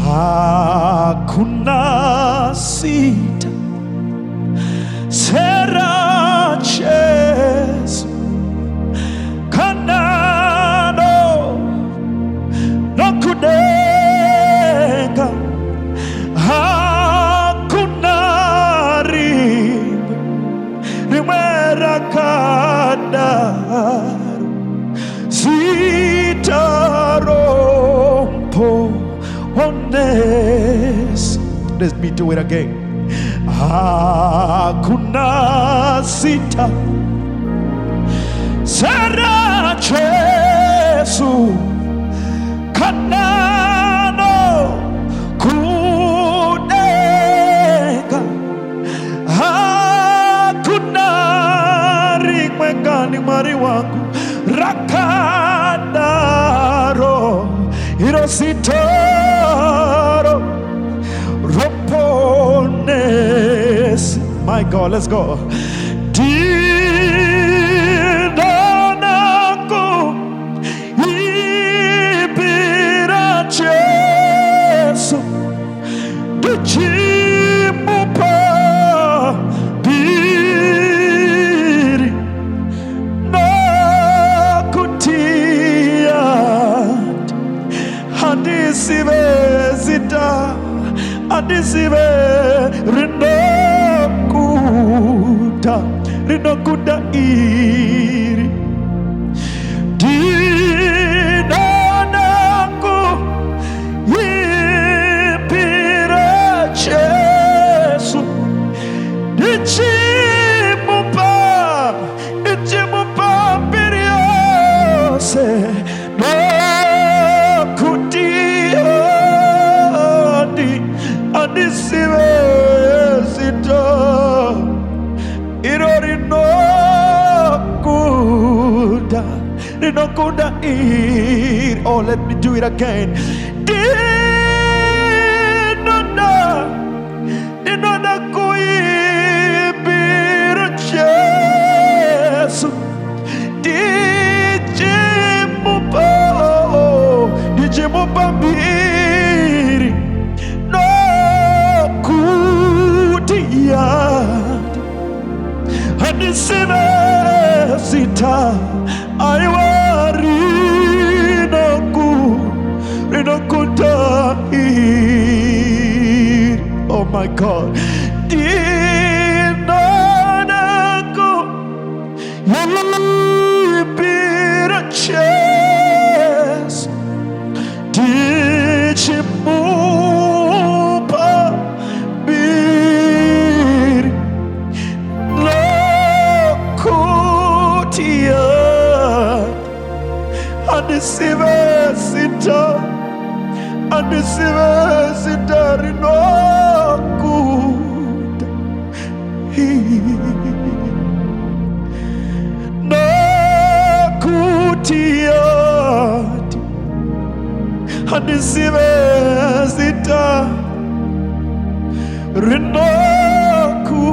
Hakuna Zita, sera Jesu, kanano nokudenga. Hakuna rimera kadaru zitarompo ones. Let me do it again. Hakuna Zita, sera Jesu, kanano kudenga. Hakuna rimengani mari wangu rakadaro irositaro ropones. My God, let's go. Dinanako ibira Jesu dichimupa biri nakutia hadisive zita hadisive rinokuda iri dinanako yipira Jesu dichimupa biriose nakutia adisive zita rinokuda ir. Oh, let me do it again. Dinana kuibira Jesu dichimupa biri nokudia hadisive zita aiwari rinokuda ir. Oh my God. Dinanako yibira Jesu dichimupa biri nokutia adisive zita rinokuda nokutia adisive zita rinokuda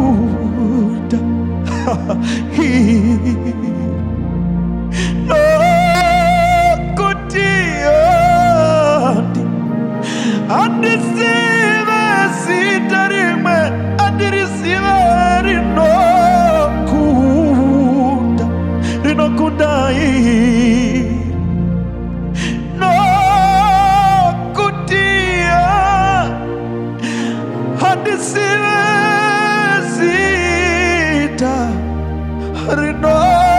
adisive zita rime adirisive rinokuda nokutia adisive zita rinokuda